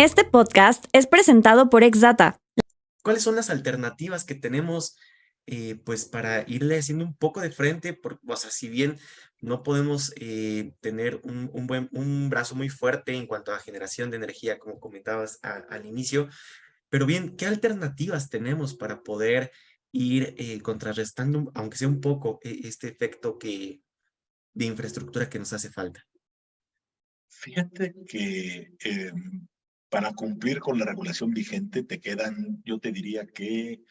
Este podcast es presentado por Exdata. ¿Cuáles son las alternativas que tenemos pues para irle haciendo un poco de frente? O sea, si bien no podemos tener un brazo muy fuerte en cuanto a generación de energía, como comentabas al inicio, pero bien, ¿qué alternativas tenemos para poder ir contrarrestando, aunque sea un poco, este efecto de infraestructura que nos hace falta? Fíjate que para cumplir con la regulación vigente te quedan, yo te diría que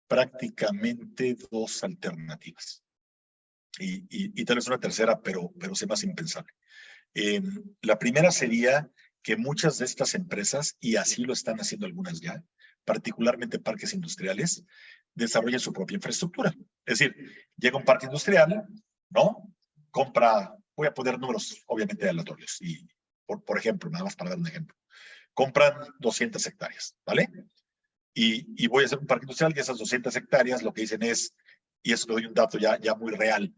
prácticamente dos alternativas. Y tal vez una tercera, pero sé más impensable. La primera sería que muchas de estas empresas, y así lo están haciendo algunas ya, particularmente parques industriales, desarrollen su propia infraestructura. Es decir, llega un parque industrial, ¿no? Compra, voy a poner números obviamente aleatorios, y por ejemplo, nada más para dar un ejemplo, compran 200 hectáreas, ¿vale? Y voy a hacer un parque industrial y esas 200 hectáreas lo que dicen es, y eso te doy un dato ya muy real,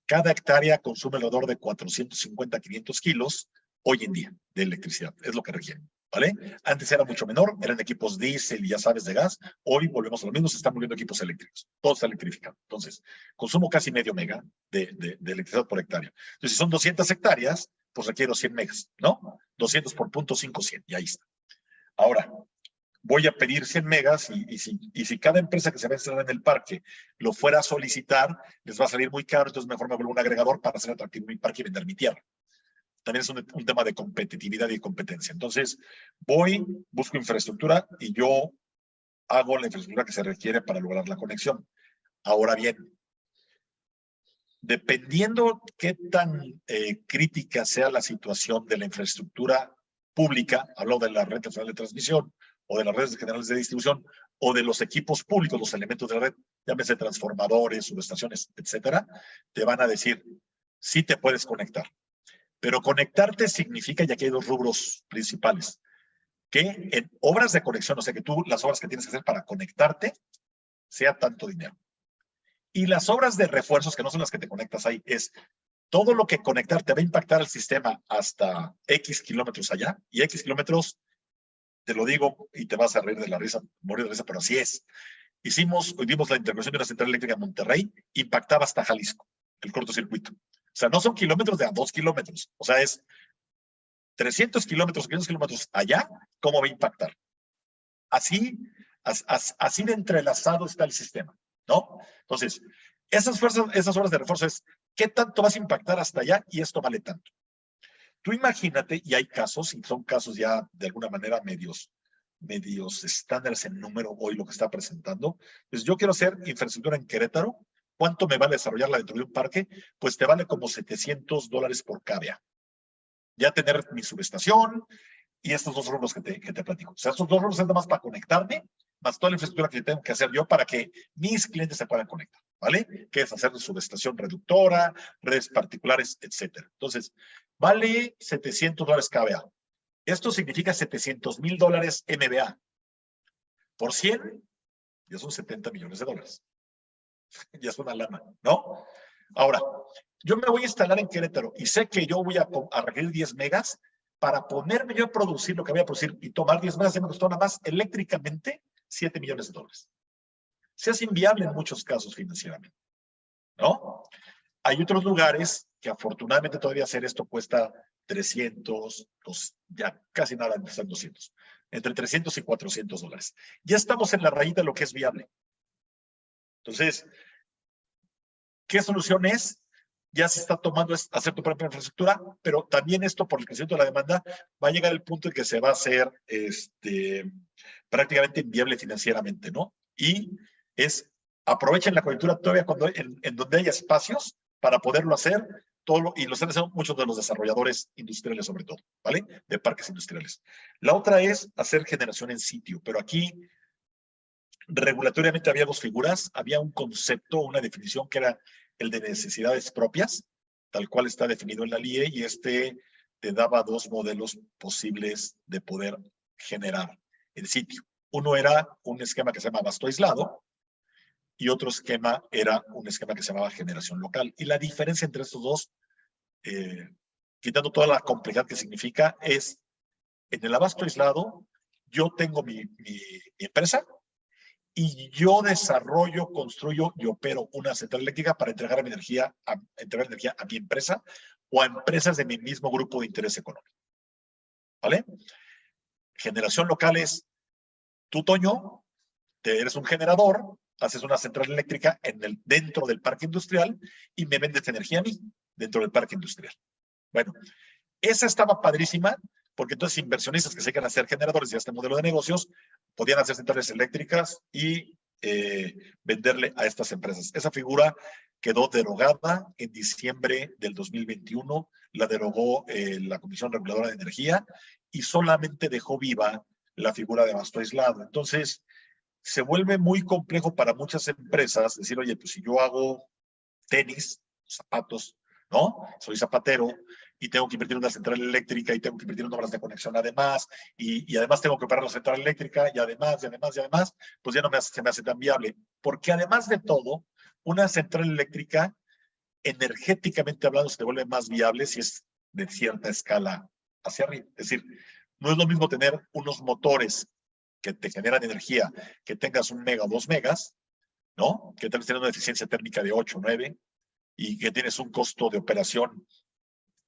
cada hectárea consume alrededor de 450 a 500 kilos hoy en día de electricidad, es lo que requieren, ¿vale? Antes era mucho menor, eran equipos diésel y ya sabes de gas, hoy volvemos a lo mismo, se están volviendo equipos eléctricos, todo está electrificado. Entonces, consumo casi medio mega de electricidad por hectárea. Entonces, si son 200 hectáreas, pues requiero 100 megas, ¿no? 200 por punto 5, 100, y ahí está. Ahora, voy a pedir 100 megas y si cada empresa que se va a instalar en el parque lo fuera a solicitar, les va a salir muy caro, entonces mejor me vuelvo un agregador para hacer atractivo mi parque y vender mi tierra. También es un tema de competitividad y competencia. Entonces, busco infraestructura y yo hago la infraestructura que se requiere para lograr la conexión. Ahora bien, dependiendo qué tan crítica sea la situación de la infraestructura pública, hablo de la red nacional de transmisión o de las redes generales de distribución o de los equipos públicos, los elementos de la red, llámese transformadores, subestaciones, etcétera, te van a decir, sí te puedes conectar. Pero conectarte significa, ya que hay dos rubros principales, que en obras de conexión, o sea, que tú las obras que tienes que hacer para conectarte, sea tanto dinero. Y las obras de refuerzos, que no son las que te conectas ahí, es todo lo que conectar te va a impactar al sistema hasta X kilómetros allá, y X kilómetros, te lo digo y te vas a reír de la risa, morir de risa, pero así es. Dimos la intervención de una central eléctrica en Monterrey, impactaba hasta Jalisco, el cortocircuito. O sea, no son kilómetros de a 2 kilómetros, o sea, es 300 kilómetros, 500 kilómetros allá, ¿cómo va a impactar? Así, así de entrelazado está el sistema, ¿no? Entonces, esas horas de refuerzo es, ¿qué tanto vas a impactar hasta allá? Y esto vale tanto. Tú imagínate, y hay casos, y son casos ya de alguna manera medios estándares en número hoy lo que está presentando. Pues yo quiero hacer infraestructura en Querétaro. ¿Cuánto me vale desarrollarla dentro de un parque? Pues te vale como $700 por KVA. Ya tener mi subestación y estos dos rubros que te platico. O sea, estos dos rubros es nada más para conectarme, más toda la infraestructura que tengo que hacer yo para que mis clientes se puedan conectar, ¿vale? Que es hacer subestación reductora, redes particulares, etcétera. Entonces, vale $700 KVA. Esto significa $700,000 MBA. Por 100, ya son $70 millones. Ya es una lana, ¿no? Ahora, yo me voy a instalar en Querétaro y sé que yo voy a requerir 10 megas para ponerme yo a producir lo que voy a producir y tomar 10 megas, ya me costó nada más eléctricamente $7 millones. Se hace inviable en muchos casos financieramente, ¿no? Hay otros lugares que afortunadamente todavía hacer esto cuesta 300, ya casi nada, están 200, entre 300 y $400. Ya estamos en la rayita de lo que es viable. Entonces, ¿qué solución es? Ya se está tomando hacer tu propia infraestructura, pero también esto por el crecimiento de la demanda va a llegar el punto en que se va a hacer prácticamente inviable financieramente, ¿no? Y aprovechen la coyuntura todavía en donde haya espacios para poderlo hacer, y lo están haciendo muchos de los desarrolladores industriales sobre todo, ¿vale? De parques industriales. La otra es hacer generación en sitio, pero aquí regulatoriamente había dos figuras, había un concepto, una definición que era el de necesidades propias, tal cual está definido en la LIE, y te daba dos modelos posibles de poder generar en sitio. Uno era un esquema que se llama abasto aislado y otro esquema era un esquema que se llamaba generación local. Y la diferencia entre estos dos, quitando toda la complejidad que significa, es En el abasto aislado, yo tengo mi empresa y yo desarrollo, construyo y opero una central eléctrica para entregar energía a mi empresa o a empresas de mi mismo grupo de interés económico. ¿Vale? Generación local es, tú, Toño, eres un generador, haces una central eléctrica dentro del parque industrial y me vendes energía a mí dentro del parque industrial. Bueno, esa estaba padrísima porque entonces inversionistas que se quieran hacer generadores de este modelo de negocios podían hacer centrales eléctricas y venderle a estas empresas. Esa figura quedó derogada en diciembre del 2021, la derogó la Comisión Reguladora de Energía y solamente dejó viva la figura de abasto aislado. Entonces, se vuelve muy complejo para muchas empresas decir, oye, pues si yo hago tenis, zapatos, ¿no? Soy zapatero y tengo que invertir en una central eléctrica y tengo que invertir en obras de conexión además y además tengo que operar la central eléctrica y además, pues ya no se me hace tan viable. Porque además de todo, una central eléctrica, energéticamente hablando, se te vuelve más viable si es de cierta escala hacia arriba. Es decir, no es lo mismo tener unos motores que te generan energía, que tengas 1 mega o 2 megas, ¿no? Que tal vez tengas una eficiencia térmica de 8 o 9 y que tienes un costo de operación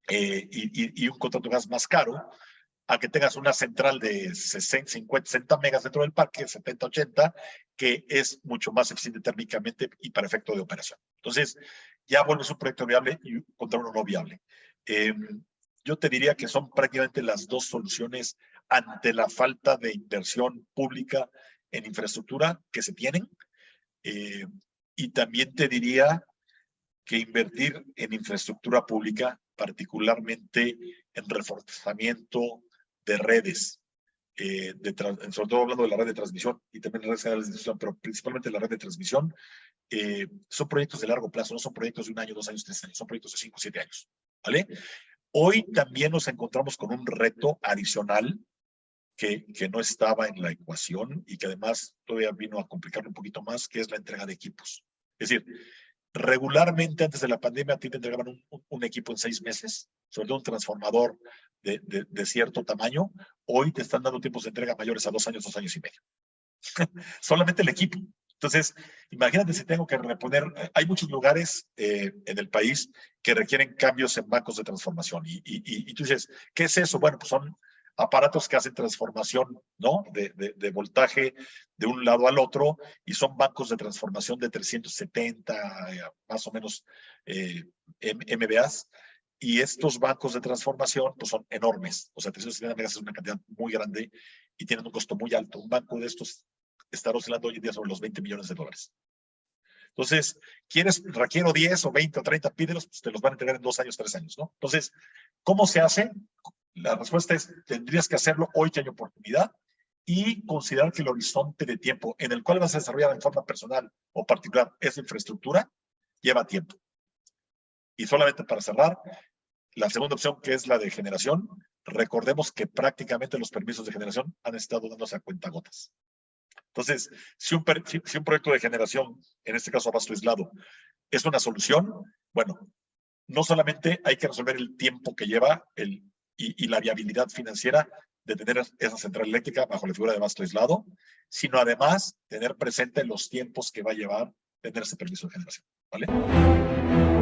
y un contrato de gas más caro, a que tengas una central de 60, 50, 60 megas dentro del parque, 70, 80, que es mucho más eficiente térmicamente y para efecto de operación. Entonces, ya vuelves un proyecto viable y contra uno no viable. Yo te diría que son prácticamente las dos soluciones ante la falta de inversión pública en infraestructura que se tienen. Y también te diría que invertir en infraestructura pública, particularmente en reforzamiento de redes, sobre todo hablando de la red de transmisión y también redes de distribución, pero principalmente la red de transmisión, son proyectos de largo plazo, no son proyectos de 1 año, 2 años, 3 años, son proyectos de 5, 7 años, ¿vale? Hoy también nos encontramos con un reto adicional que no estaba en la ecuación y que además todavía vino a complicarlo un poquito más, que es la entrega de equipos. Es decir, regularmente antes de la pandemia a ti te entregaban un equipo en 6 meses, sobre todo un transformador de cierto tamaño. Hoy te están dando tiempos de entrega mayores a 2 años, 2 años y medio. Solamente el equipo. Entonces, imagínate si tengo que reponer. Hay muchos lugares en el país que requieren cambios en bancos de transformación. Y tú dices, ¿qué es eso? Bueno, pues son aparatos que hacen transformación, ¿no? De voltaje de un lado al otro, y son bancos de transformación de 370, más o menos, MVAs. Y estos bancos de transformación pues son enormes. O sea, 370 megas es una cantidad muy grande y tienen un costo muy alto. Un banco de estos está oscilando hoy en día sobre los $20 millones. Entonces, requiero 10 o 20 o 30, pídelos, pues te los van a entregar en 2 años, 3 años, ¿no? Entonces, ¿cómo se hace? La respuesta es, tendrías que hacerlo hoy que hay oportunidad y considerar que el horizonte de tiempo en el cual vas a desarrollar en forma personal o particular esa infraestructura lleva tiempo. Y solamente para cerrar, la segunda opción, que es la de generación, recordemos que prácticamente los permisos de generación han estado dándose a cuentagotas. Entonces, si un proyecto de generación, en este caso abasto aislado, es una solución, bueno, no solamente hay que resolver el tiempo que lleva y la viabilidad financiera de tener esa central eléctrica bajo la figura de abasto aislado, sino además tener presente los tiempos que va a llevar tener ese permiso de generación, ¿vale?